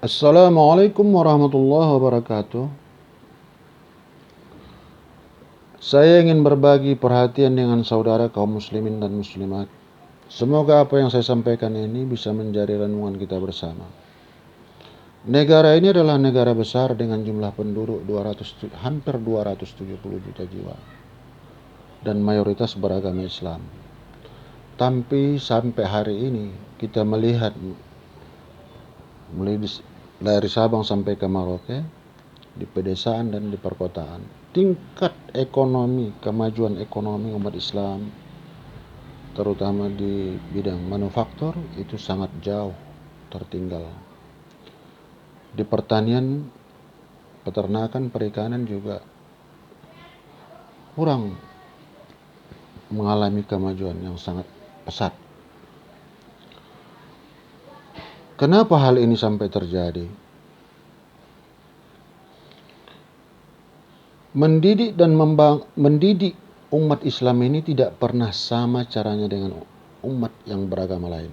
Assalamualaikum warahmatullahi wabarakatuh. Saya ingin berbagi perhatian dengan saudara kaum muslimin dan muslimat. Semoga apa yang saya sampaikan ini bisa menjadi renungan kita bersama. Negara ini adalah negara besar dengan jumlah penduduk hampir 270 juta jiwa dan mayoritas beragama Islam. Tapi sampai hari ini kita melihat mulai dari Sabang sampai ke Merauke, di pedesaan dan di perkotaan, tingkat ekonomi, kemajuan ekonomi umat Islam terutama di bidang manufaktur itu sangat jauh tertinggal. Di pertanian, peternakan, perikanan juga kurang mengalami kemajuan yang sangat pesat. Kenapa hal ini sampai terjadi? Mendidik umat Islam ini tidak pernah sama caranya dengan umat yang beragama lain.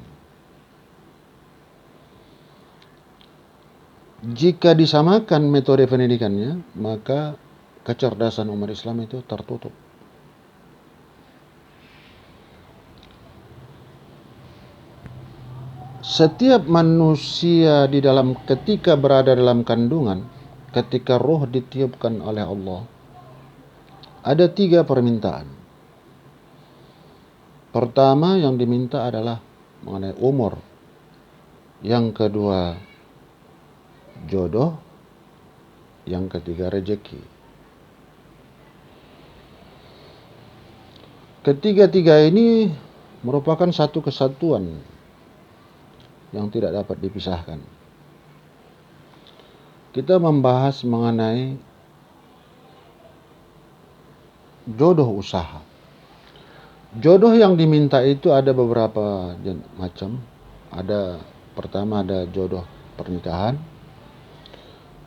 Jika disamakan metode pendidikannya, maka kecerdasan umat Islam itu tertutup. Setiap manusia ketika berada dalam kandungan, ketika roh ditiupkan oleh Allah, ada 3 permintaan. Pertama yang diminta adalah mengenai umur. Yang kedua, jodoh. Yang ketiga, rezeki. Ketiga-tiga ini merupakan satu kesatuan yang tidak dapat dipisahkan. Kita membahas mengenai jodoh usaha. Jodoh yang diminta itu ada beberapa macam. Pertama ada jodoh pernikahan.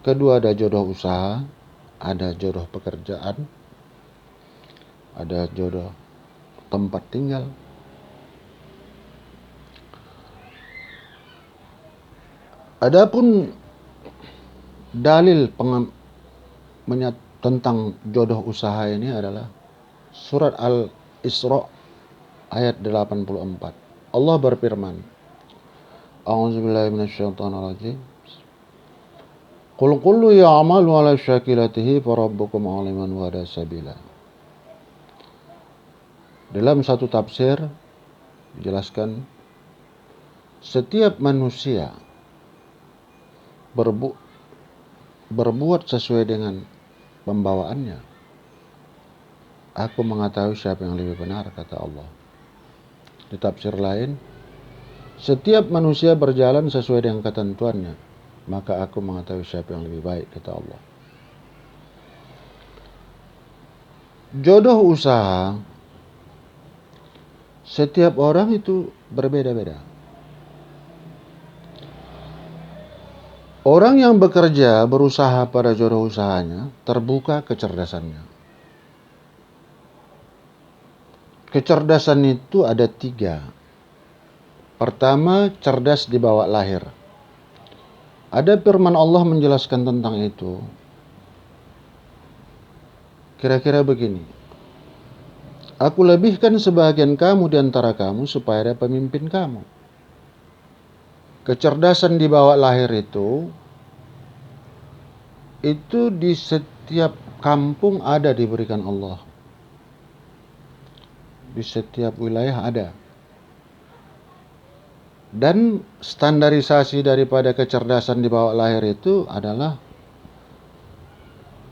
Kedua ada jodoh usaha. Ada jodoh pekerjaan. Ada jodoh tempat tinggal. Adapun dalil tentang jodoh usaha ini adalah surat Al-Isra ayat 84. Allah berfirman, A'udzubillahi minasyaitonirrajim. Qul kullu ya'malu 'ala syakilatihi farabbukum 'aliman wa hada sabila. Dalam satu tafsir dijelaskan setiap manusia berbuat sesuai dengan pembawaannya. Aku mengetahui siapa yang lebih benar, kata Allah. Di tafsir lain, setiap manusia berjalan sesuai dengan ketentuannya, maka aku mengetahui siapa yang lebih baik, kata Allah. Jodoh usaha, setiap orang itu berbeda-beda. Orang yang berusaha pada jodoh usahanya, terbuka kecerdasannya. Kecerdasan itu ada 3. Pertama, cerdas di bawah lahir. Ada firman Allah menjelaskan tentang itu. Kira-kira begini. Aku lebihkan sebagian kamu di antara kamu supaya ada pemimpin kamu. Kecerdasan di bawah lahir itu di setiap kampung ada diberikan Allah. Di setiap wilayah ada. Dan standarisasi daripada kecerdasan di bawah lahir itu adalah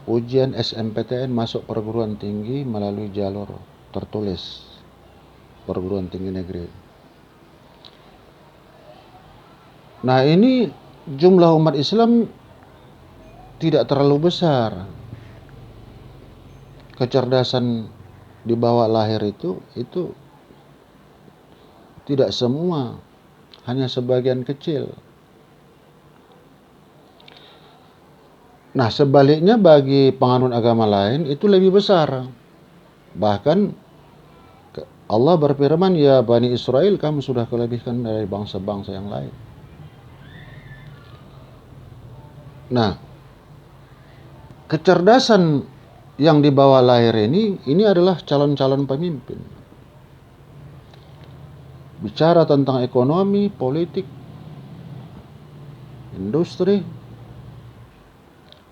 ujian SNMPTN masuk perguruan tinggi melalui jalur tertulis perguruan tinggi negeri. Nah, ini jumlah umat Islam tidak terlalu besar. Kecerdasan di bawah lahir itu tidak semua, hanya sebagian kecil. Nah, sebaliknya bagi penganut agama lain itu lebih besar. Bahkan Allah berfirman, ya Bani Israel, kamu sudah kelebihkan dari bangsa-bangsa yang lain. Nah, kecerdasan yang dibawa lahir ini adalah calon-calon pemimpin. Bicara tentang ekonomi, politik, industri,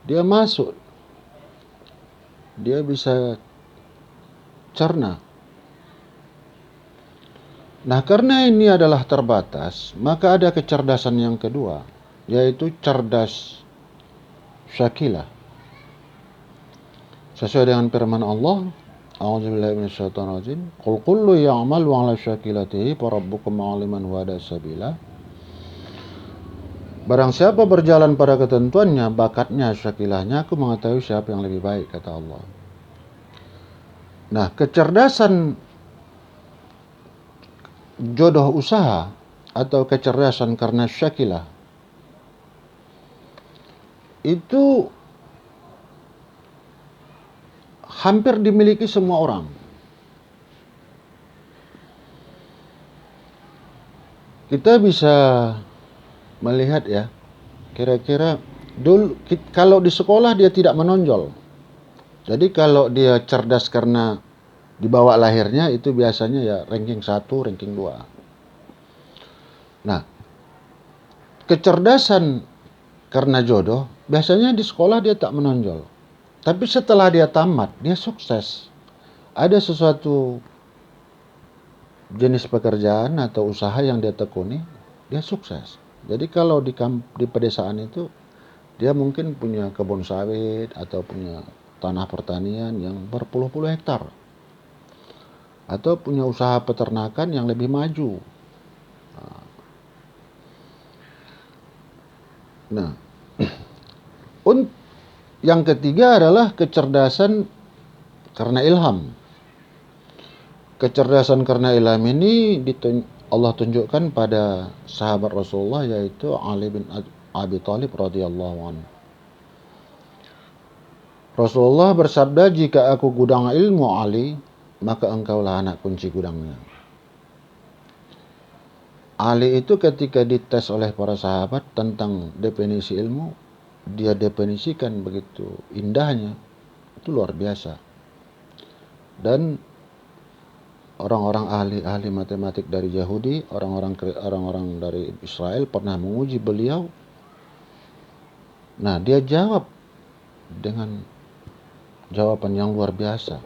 dia masuk, dia bisa cerna. Nah, karena ini adalah terbatas, maka ada kecerdasan yang kedua, yaitu cerdas syakilah. Sesuai dengan firman Allah, A'udzubillahi minasyaitonirrajim, qul kullu ya'malu 'ala syakilatihi fa rabbukum a'lamu wa hada sabila. Barang siapa berjalan pada ketentuannya, bakatnya, syakilahnya, aku mengetahui siapa yang lebih baik, kata Allah. Nah, kecerdasan jodoh usaha atau kecerdasan karena syakilah itu hampir dimiliki semua orang. Kita bisa melihat ya, kira-kira dulu kalau di sekolah dia tidak menonjol. Jadi kalau dia cerdas karena dibawa lahirnya, itu biasanya ya ranking 1, ranking 2. Nah, kecerdasan karena jodoh, biasanya di sekolah dia tak menonjol. Tapi setelah dia tamat, dia sukses. Ada sesuatu jenis pekerjaan atau usaha yang dia tekuni, dia sukses. Jadi kalau di pedesaan itu, dia mungkin punya kebun sawit atau punya tanah pertanian yang berpuluh-puluh hektar. Atau punya usaha peternakan yang lebih maju. Nah, yang ketiga adalah kecerdasan karena ilham. Kecerdasan karena ilham ini Allah tunjukkan pada sahabat Rasulullah, yaitu Ali bin Abi Thalib radhiyallahu anhu. Rasulullah bersabda, jika aku gudang ilmu Ali, maka engkaulah anak kunci gudangnya. Ali itu ketika dites oleh para sahabat tentang definisi ilmu, dia definisikan begitu indahnya, itu luar biasa. Dan orang-orang ahli matematik dari Yahudi, orang-orang dari Israel pernah menguji beliau. Nah, dia jawab dengan jawaban yang luar biasa.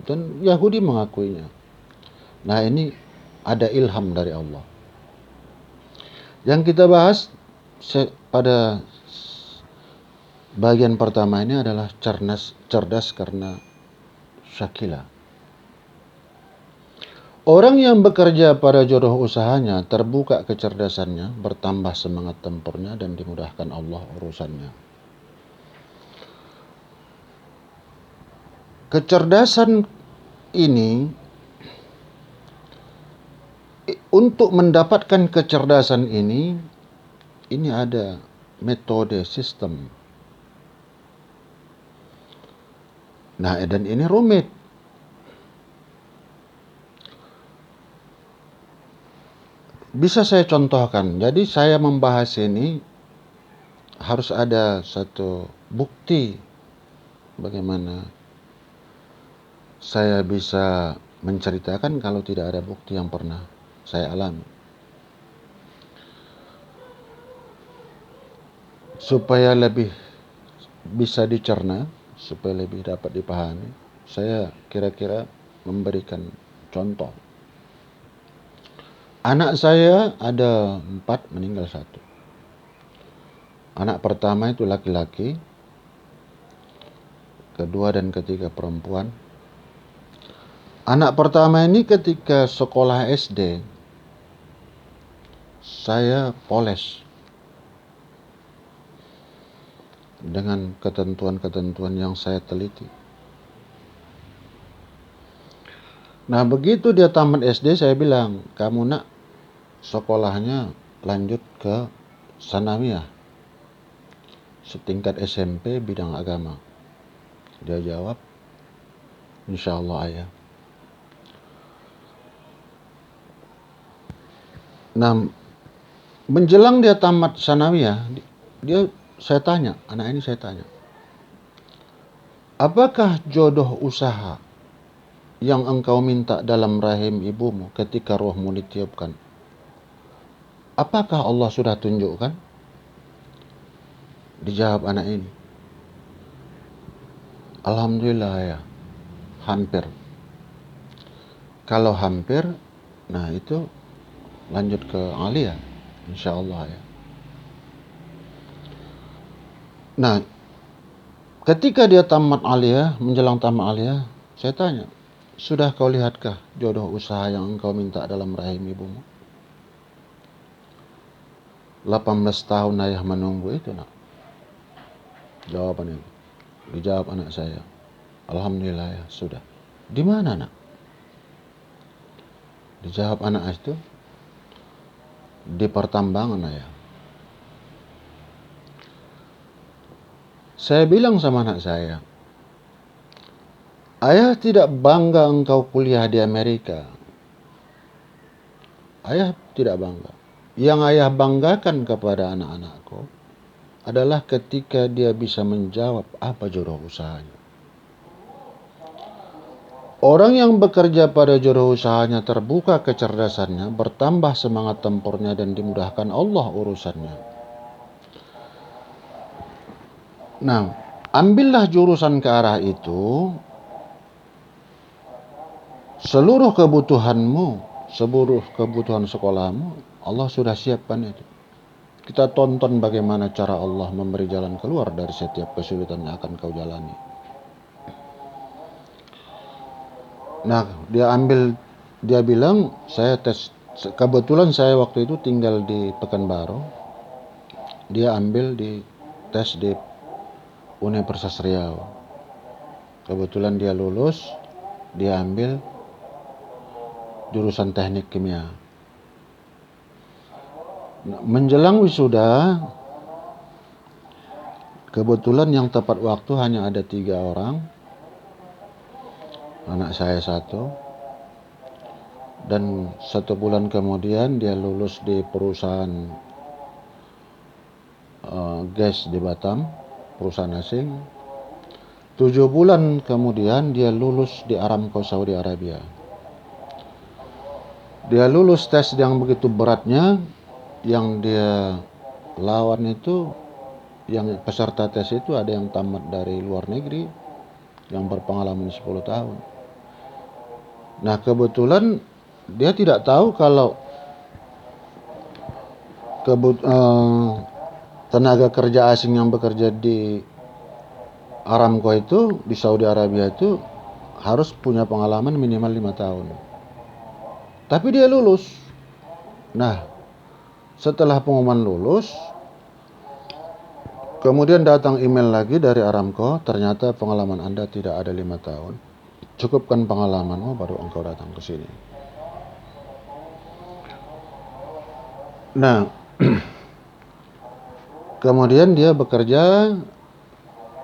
Dan Yahudi mengakuinya. Nah, ini ada ilham dari Allah. Yang kita bahas pada bagian pertama ini adalah cerdas karena syakilah. Orang yang bekerja pada jodoh usahanya, terbuka kecerdasannya, bertambah semangat tempurnya, dan dimudahkan Allah urusannya. Kecerdasan ini, untuk mendapatkan kecerdasan ini ada metode sistem. Nah, dan ini rumit. Bisa saya contohkan. Jadi saya membahas ini harus ada satu bukti bagaimana saya bisa menceritakan kalau tidak ada bukti yang pernah saya alami. Supaya lebih bisa dicerna, supaya lebih dapat dipahami, saya kira-kira memberikan contoh. Anak saya ada 4, meninggal 1. Anak pertama itu laki-laki, kedua dan ketiga perempuan. Anak pertama ini ketika sekolah SD, saya poles dengan ketentuan-ketentuan yang saya teliti. Nah, begitu dia tamat SD, saya bilang, kamu nak sekolahnya lanjut ke sanawiyah, setingkat SMP bidang agama. Dia jawab, insya Allah ayah. Nah, menjelang dia tamat sanawiyah, dia saya tanya, apakah jodoh usaha yang engkau minta dalam rahim ibumu ketika rohmu ditiupkan, apakah Allah sudah tunjukkan? Dijawab anak ini, alhamdulillah ya, hampir. Kalau hampir, nah itu lanjut ke alia, insyaallah ya. Nah, ketika dia tamat alia, menjelang tamat alia, saya tanya, sudah kau lihatkah jodoh usaha yang engkau minta dalam rahim ibumu? 18 tahun ayah menunggu itu, nak. Jawaban itu. Dijawab anak saya, alhamdulillah ya, sudah. Di mana, nak? Dijawab anak itu, di pertambangan, ayah. Saya bilang sama anak saya, ayah tidak bangga engkau kuliah di Amerika. Ayah tidak bangga. Yang ayah banggakan kepada anak-anakku adalah ketika dia bisa menjawab apa jodoh usahanya. Orang yang bekerja pada jodoh usahanya terbuka kecerdasannya, bertambah semangat tempurnya dan dimudahkan Allah urusannya. Nah, ambillah jurusan ke arah itu, seluruh kebutuhanmu, seluruh kebutuhan sekolahmu, Allah sudah siapkan itu. Kita tonton bagaimana cara Allah memberi jalan keluar dari setiap kesulitan yang akan kau jalani. Nah, dia bilang, saya tes, kebetulan saya waktu itu tinggal di Pekanbaru. Dia ambil di tes di Universitas Riau. Kebetulan dia lulus, dia ambil jurusan teknik kimia. Nah, menjelang wisuda, kebetulan yang tepat waktu hanya ada 3 orang, anak saya 1, dan 1 bulan kemudian dia lulus di perusahaan gas di Batam, perusahaan asing. 7 bulan kemudian dia lulus di Aramco Saudi Arabia. Dia lulus tes yang begitu beratnya, yang dia lawan itu, yang peserta tes itu ada yang tamat dari luar negeri, yang berpengalaman 10 tahun. Nah, kebetulan dia tidak tahu kalau tenaga kerja asing yang bekerja di Aramco itu, di Saudi Arabia itu, harus punya pengalaman minimal 5 tahun. Tapi dia lulus. Nah, setelah pengumuman lulus, kemudian datang email lagi dari Aramco, ternyata pengalaman Anda tidak ada 5 tahun. Cukupkan pengalamanmu baru engkau datang ke sini. Nah, kemudian dia bekerja,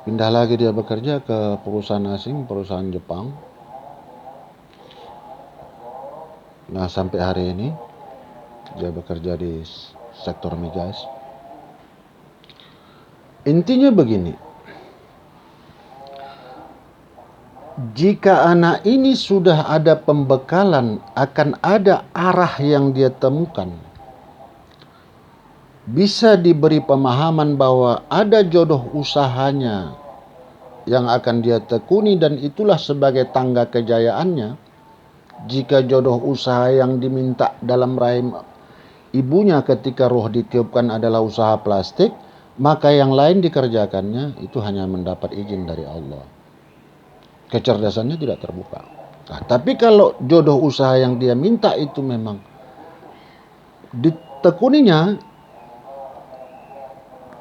pindah lagi dia bekerja ke perusahaan asing, perusahaan Jepang. Nah, sampai hari ini dia bekerja di sektor migas. Intinya begini, jika anak ini sudah ada pembekalan, akan ada arah yang dia temukan, bisa diberi pemahaman bahwa ada jodoh usahanya yang akan dia tekuni dan itulah sebagai tangga kejayaannya. Jika jodoh usaha yang diminta dalam rahim ibunya ketika roh ditiupkan adalah usaha plastik, maka yang lain dikerjakannya itu hanya mendapat izin dari Allah. Kecerdasannya tidak terbuka. Nah, tapi kalau jodoh usaha yang dia minta itu memang ditekuninya,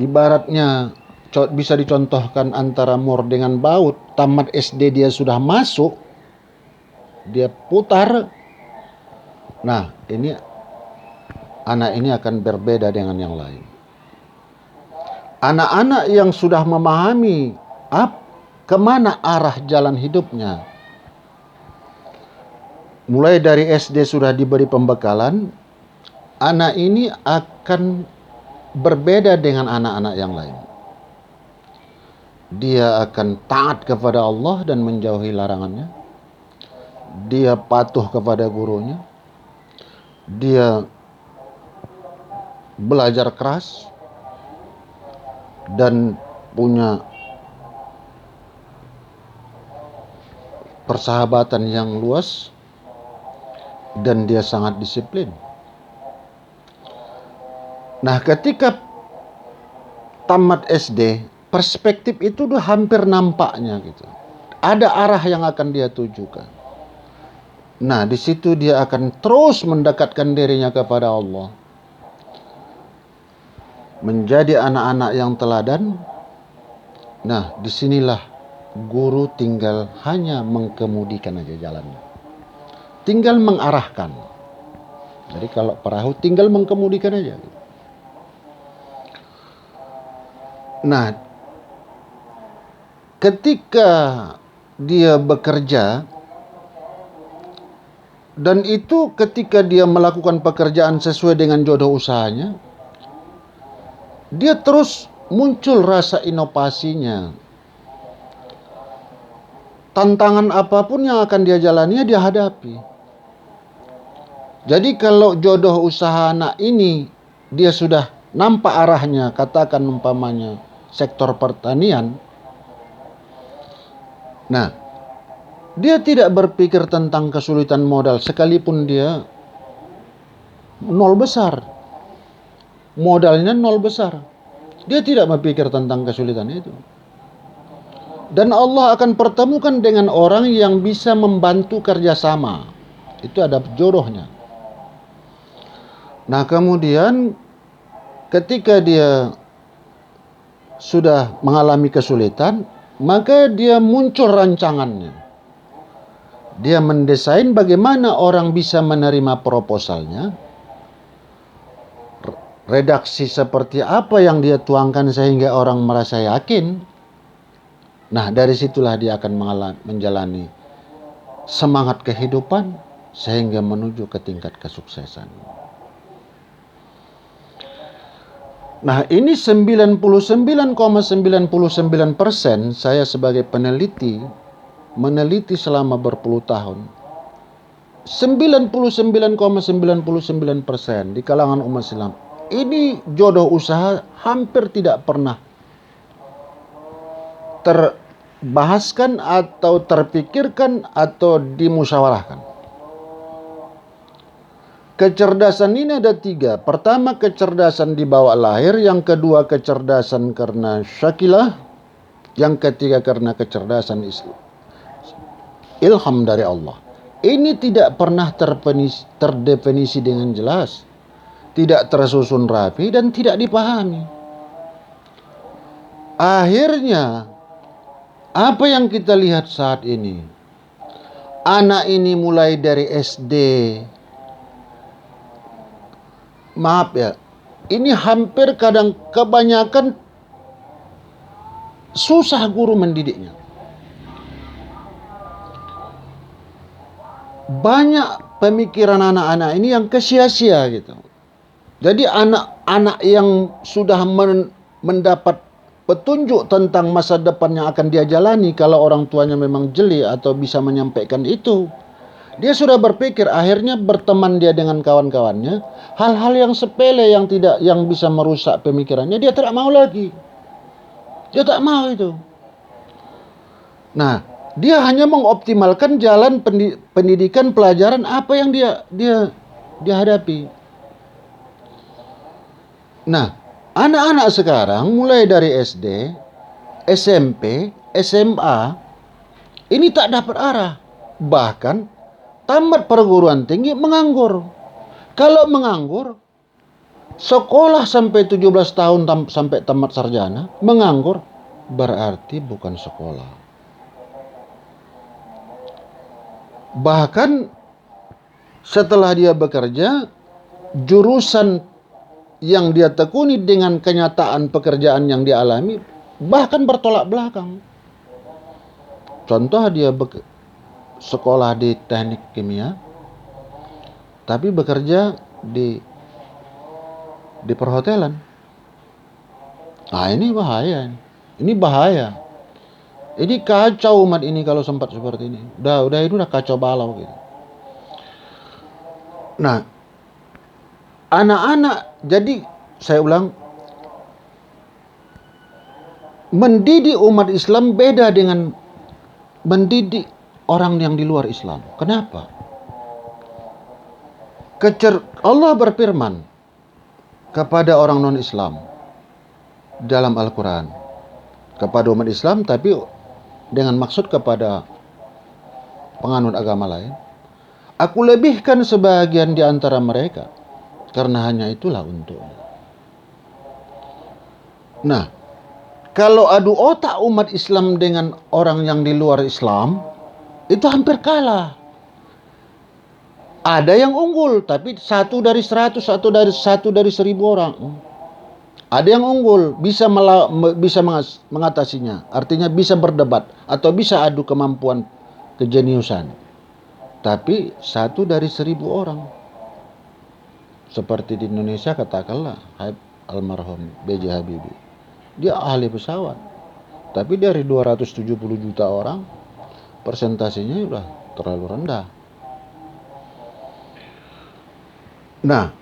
ibaratnya bisa dicontohkan antara mur dengan baut. Tamat SD dia sudah masuk, dia putar. Nah, ini anak ini akan berbeda dengan yang lain. Anak-anak yang sudah memahami kemana arah jalan hidupnya, mulai dari SD sudah diberi pembekalan, anak ini akan berbeda dengan anak-anak yang lain. dia akan taat kepada Allah dan menjauhi larangannya. Dia patuh kepada gurunya. Dia belajar keras dan punya persahabatan yang luas, dan dia sangat disiplin. Nah, ketika tamat SD, perspektif itu udah hampir nampaknya gitu. Ada arah yang akan dia tujukan. Nah, di situ dia akan terus mendekatkan dirinya kepada Allah. Menjadi anak-anak yang teladan. Nah, disinilah guru tinggal hanya mengkemudikan aja jalannya. Tinggal mengarahkan. Jadi kalau perahu tinggal mengkemudikan aja. Nah, ketika dia bekerja, dan itu ketika dia melakukan pekerjaan sesuai dengan jodoh usahanya, dia terus muncul rasa inovasinya. Tantangan apapun yang akan dia jalani, dia hadapi. Jadi kalau jodoh usaha anak ini dia sudah nampak arahnya, katakan umpamanya sektor pertanian. Nah, dia tidak berpikir tentang kesulitan modal sekalipun dia nol besar. Modalnya nol besar. Dia tidak berpikir tentang kesulitan itu. Dan Allah akan pertemukan dengan orang yang bisa membantu kerjasama. Itu ada jodohnya. Nah, kemudian ketika dia sudah mengalami kesulitan, maka dia muncul rancangannya. Dia mendesain bagaimana orang bisa menerima proposalnya, redaksi seperti apa yang dia tuangkan sehingga orang merasa yakin. Nah, dari situlah dia akan menjalani semangat kehidupan sehingga menuju ke tingkat kesuksesan. Nah, ini 99,99% saya sebagai peneliti meneliti selama berpuluh tahun. 99,99% di kalangan umat Islam ini jodoh usaha hampir tidak pernah terbahaskan atau terpikirkan atau dimusyawarahkan. Kecerdasan ini ada 3. Pertama, kecerdasan di bawah lahir. Yang kedua, kecerdasan karena syakilah. Yang ketiga, karena kecerdasan ilham dari Allah. Ini tidak pernah terdefinisi dengan jelas, tidak tersusun rapi, dan tidak dipahami. Akhirnya, apa yang kita lihat saat ini? Anak ini mulai dari SD. Maaf ya, ini hampir kebanyakan susah guru mendidiknya. Banyak pemikiran anak-anak ini yang kesia-sia gitu. Jadi anak-anak yang sudah mendapat petunjuk tentang masa depan yang akan dia jalani, kalau orang tuanya memang jeli atau bisa menyampaikan itu, dia sudah berpikir akhirnya berteman dia dengan kawan-kawannya, hal-hal yang sepele yang bisa merusak pemikirannya, dia tidak mau lagi. Dia tak mau itu. Nah, dia hanya mengoptimalkan jalan pendidikan pelajaran apa yang dia hadapi. Nah, anak-anak sekarang mulai dari SD, SMP, SMA ini tak dapat arah. Bahkan tamat perguruan tinggi menganggur. Kalau menganggur, sekolah sampai 17 tahun sampai tamat sarjana, menganggur berarti bukan sekolah. Bahkan setelah dia bekerja, jurusan yang dia tekuni dengan kenyataan pekerjaan yang dia alami bahkan bertolak belakang. Contoh, dia sekolah di teknik kimia, tapi bekerja di perhotelan. Nah, ini bahaya. Ini bahaya. Ini kacau umat ini kalau sempat seperti ini. Udah itu udah kacau balau gitu. Nah, anak-anak, jadi saya ulang, mendidik umat Islam beda dengan mendidik orang yang di luar Islam. Kenapa? Allah berfirman kepada orang non-Islam dalam Al-Quran. Kepada umat Islam, tapi dengan maksud kepada penganut agama lain. Aku lebihkan sebagian di antara mereka, karena hanya itulah untuknya. Nah, kalau adu otak umat Islam dengan orang yang di luar Islam, itu hampir kalah. Ada yang unggul, tapi 1 dari 100, 1 dari 1000 orang. Ada yang unggul, bisa mengatasinya. Artinya bisa berdebat atau bisa adu kemampuan kejeniusan. Tapi 1 dari 1000 orang. Seperti di Indonesia katakanlah almarhum B.J. Habibie. Dia ahli pesawat. Tapi dari 270 juta orang, persentasenya sudah terlalu rendah. Nah,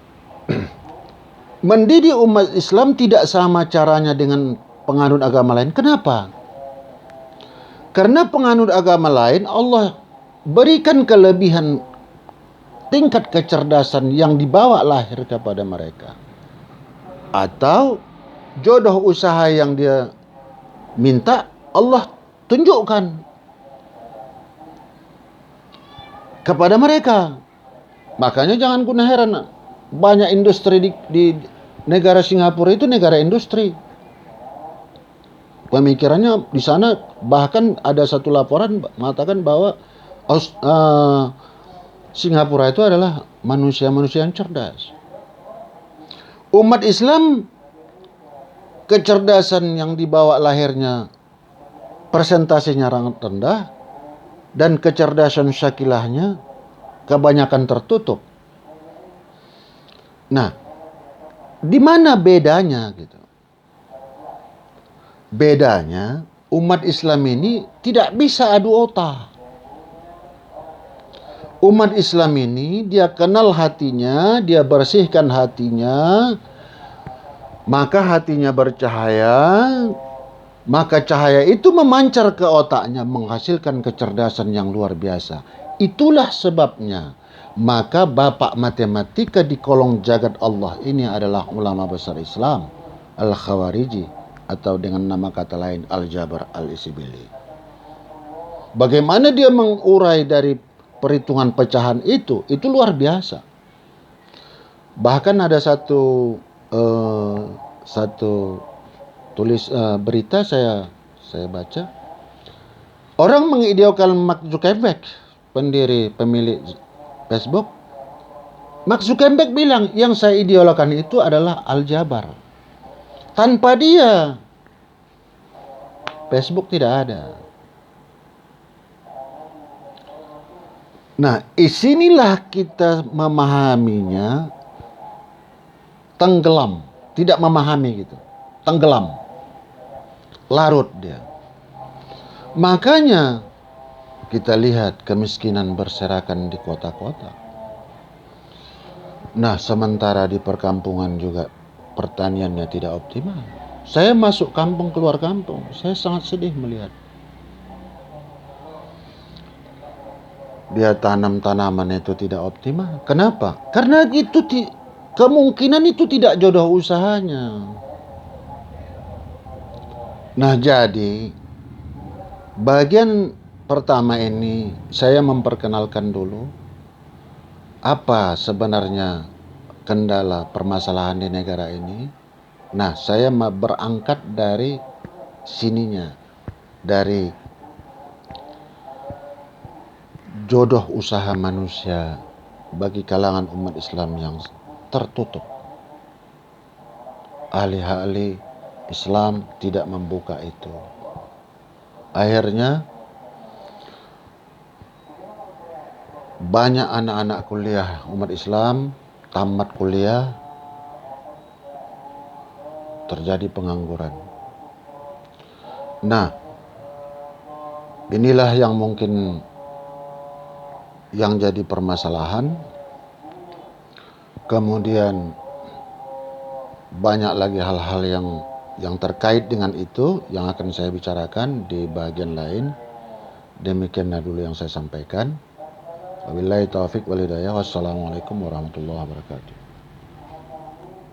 mendidik umat Islam tidak sama caranya dengan penganut agama lain. Kenapa? Karena penganut agama lain Allah berikan kelebihan tingkat kecerdasan yang dibawa lahir kepada mereka. Atau jodoh usaha yang dia minta Allah tunjukkan kepada mereka. Makanya jangan kuna heran, banyak industri di negara Singapura itu negara industri. Pemikirannya di sana, bahkan ada satu laporan mengatakan bahwa Singapura itu adalah manusia-manusia yang cerdas. Umat Islam, kecerdasan yang dibawa lahirnya persentasenya rendah, dan kecerdasan syakilahnya kebanyakan tertutup. Nah, di mana bedanya gitu? Bedanya umat Islam ini tidak bisa adu otak. Umat Islam ini dia kenal hatinya, dia bersihkan hatinya, maka hatinya bercahaya, maka cahaya itu memancar ke otaknya, menghasilkan kecerdasan yang luar biasa. Itulah sebabnya maka bapak matematika di kolong jagat Allah ini adalah ulama besar Islam, Al-Khawariji, atau dengan nama kata lain Al-Jabar Al-Isibili. Bagaimana dia mengurai dari perhitungan pecahan itu luar biasa. Bahkan ada satu berita saya baca, orang mengideolkan Mark Zuckerberg, pemilik Facebook. Mark Zuckerberg bilang yang saya ideolokan itu adalah Al-Jabar. Tanpa dia Facebook tidak ada. Nah, disinilah kita memahaminya tenggelam, tidak memahami gitu, tenggelam, larut dia. Makanya kita lihat kemiskinan berserakan di kota-kota. Nah, sementara di perkampungan juga pertaniannya tidak optimal. Saya masuk kampung, keluar kampung, saya sangat sedih melihat dia tanam tanaman itu tidak optimal. Kenapa? Karena itu kemungkinan itu tidak jodoh usahanya. Nah, jadi bagian pertama ini saya memperkenalkan dulu apa sebenarnya kendala permasalahan di negara ini. Nah, saya berangkat dari sininya, dari jodoh usaha manusia bagi kalangan umat Islam yang tertutup. Ahli-ahli Islam tidak membuka itu. Akhirnya banyak anak-anak kuliah umat Islam tamat kuliah terjadi pengangguran. Nah, Inilah yang mungkin yang jadi permasalahan. Kemudian banyak lagi hal-hal yang terkait dengan itu yang akan saya bicarakan di bagian lain. Demikianlah dulu yang saya sampaikan. Wabillahi taufiq wal hidayah. Wassalamualaikum warahmatullahi wabarakatuh.